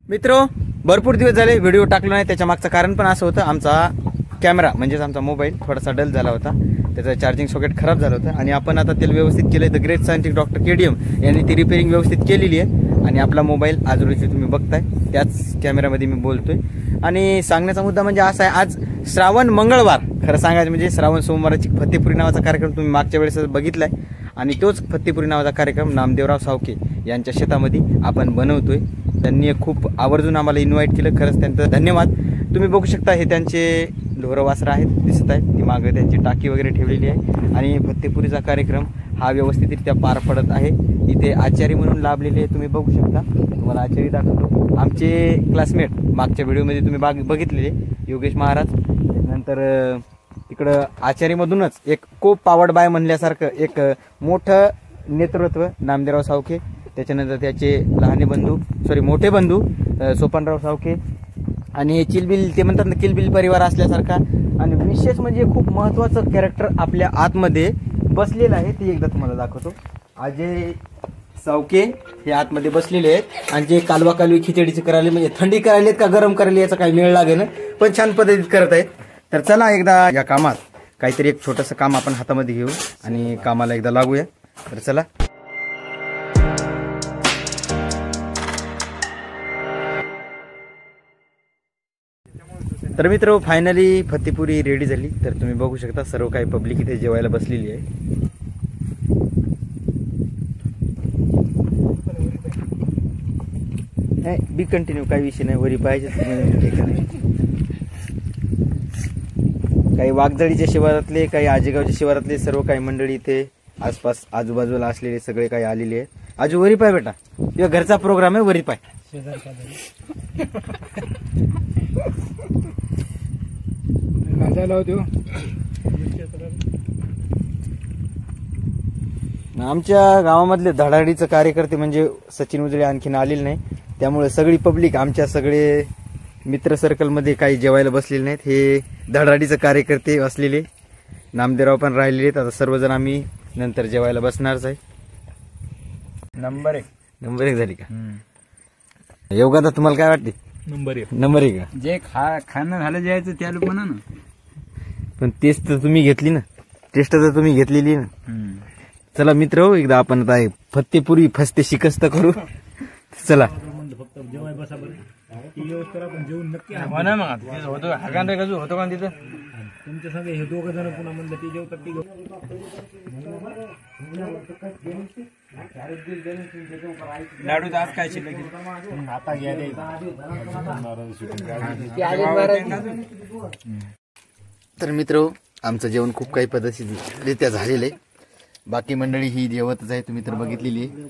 मित्रो, भरपूर दिवस झाले व्हिडिओ टाकलो नाही. त्याच्या मागचं कारण पण असं होतं, आमचा कॅमेरा म्हणजेच आमचा मोबाईल थोडासा डल झाला होता. त्याचं चार्जिंग सॉकेट खराब झालं होतं आणि आपण आता त्याला व्यवस्थित केलं. The great scientist doctor KDM यांनी ती रिपेअरिंग व्यवस्थित केलेली आहे आणि आपला मोबाईल आज रोजी तुम्ही बघताय त्याच कॅमेऱ्यामध्ये मी बोलतोय. आणि सांगण्याचा मुद्दा म्हणजे असा आहे, आज श्रावण मंगळवार, खरं सांगायचं म्हणजे श्रावण सोमवाराची फत्तेपुरी नावाचा कार्यक्रम तुम्ही मागच्या वेळेस बघितलाय आणि तोच फत्तेपुरी नावाचा कार्यक्रम नामदेवराव सावके यांच्या शेतामध्ये आपण बनवतोय. त्यांनी खूप आवर्जून आम्हाला इन्व्हाइट केलं, खरंच त्यांचं धन्यवाद. तुम्ही बघू शकता हे त्यांचे ढोरवासरं आहेत, दिसत आहेत. ती मागं त्यांची टाकी वगैरे ठेवलेली आहे आणि फत्तेपुरीचा कार्यक्रम हा व्यवस्थितरित्या पार पडत आहे. इथे आचारी म्हणून लाभलेले आहे, तुम्ही बघू शकता. तुम्हाला आचारी दाखवतो, आमचे क्लासमेट मागच्या व्हिडिओमध्ये तुम्ही बघितलेले योगेश महाराज. त्यानंतर इकडं आचारीमधूनच एक को पावर्ड बाय म्हणल्यासारखं एक मोठं नेतृत्व नामदेवराव सावके. त्याच्यानंतर त्याचे मोठे बंधू सोपानराव सावके आणि हे चिलबिल, ते म्हणतात ना किलबिल परिवार असल्यासारखा. आणि विशेष म्हणजे खूप महत्वाचं कॅरेक्टर आपल्या आतमध्ये बसलेलं आहे, ते एकदा तुम्हाला दाखवतो. अजय सावके हे आतमध्ये बसलेले आहेत आणि जे कालवा कालवी खिचडीचे करायले, म्हणजे थंडी करायलेत का गरम करायले याचा काही मेळ लागेल, पण छान पद्धतीत करत आहेत. तर चला एकदा या कामात काहीतरी एक छोटंसं काम आपण हातामध्ये घेऊ आणि कामाला एकदा लागूया. तर चला. तर मित्र, फायनली फत्तेपुरी रेडी झाली. तर तुम्ही बघू शकता सर्व काही पब्लिक इथे जेवायला बसलेली आहे. बी कंटिन्यू, काही विषय नाही, वरी पाहिजे. काही वाघजाळीच्या शिवारातले, काही आजेगावच्या शिवारातले सर्व काही मंडळी इथे आसपास आजूबाजूला असलेले सगळे काही आलेले आहेत. आजू वरी पाय बेटा, तुझ्या घरचा प्रोग्राम आहे, वरी पाय. आमच्या गावामधले धडाडीचे कार्यकर्ते म्हणजे सचिन उजळे आणखीन आलेले नाही, त्यामुळे सगळी पब्लिक आमच्या सगळे मित्र सर्कलमध्ये काही जेवायला बसलेले नाहीत. हे धडाडीचे कार्यकर्ते असलेले नामदेवराव पण राहिलेले आहेत. आता सर्वजण आम्ही नंतर जेवायला बसणारच आहे. नंबर एक झाली का योगादा? तुम्हाला काय वाटते? नंबर एक का? जे खाणं झालं जायचं त्या लोक म्हणा ना, पण टेस्ट तर तुम्ही घेतली ना, टेस्ट तर तुम्ही घेतलेली ना. चला मित्र, एकदा आपण आता फत्तेपुरी फस्ते शिकस्त करू. चला. होतो का तिथं तुमच्या संग हे दोघं जण पुन्हा म्हणलं ते जेवतात ती लाडू आज काय शिल्लक आता तर मित्र, आमचं जेवण खूप काही पद्धतीरित्या झालेलं आहे. बाकी मंडळी ही जेवतच आहे, तुम्ही तर बघितलेली आहे.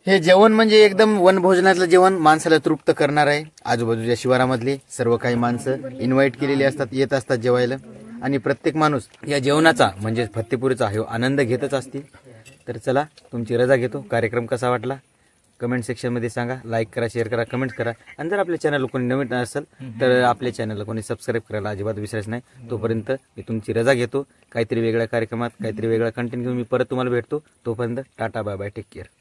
हे जेवण म्हणजे एकदम वनभोजनातलं जेवण, माणसाला तृप्त करणार आहे. आजूबाजूच्या शिवारामधले सर्व काही माणसं इन्व्हाइट केलेली असतात, येत असतात जेवायला आणि प्रत्येक माणूस या जेवणाचा म्हणजे फत्तेपुरीचा हे आनंद घेतच असतील. तर चला, तुमची रजा घेतो. कार्यक्रम कसा वाटला कमेंट सेक्शनमध्ये सांगा. लाईक करा, शेअर करा, कमेंट करा आणि जर आपल्या चॅनल कोणी नवीन असेल तर आपल्या चॅनलला कोणी सबस्क्राईब करायला अजिबात विसरायचं नाही. तोपर्यंत मी तुमची रजा घेतो. काहीतरी वेगळ्या कार्यक्रमात, काहीतरी वेगळा कंटेंट घेऊन मी परत तुम्हाला भेटतो. तोपर्यंत tata, bye bye, take care.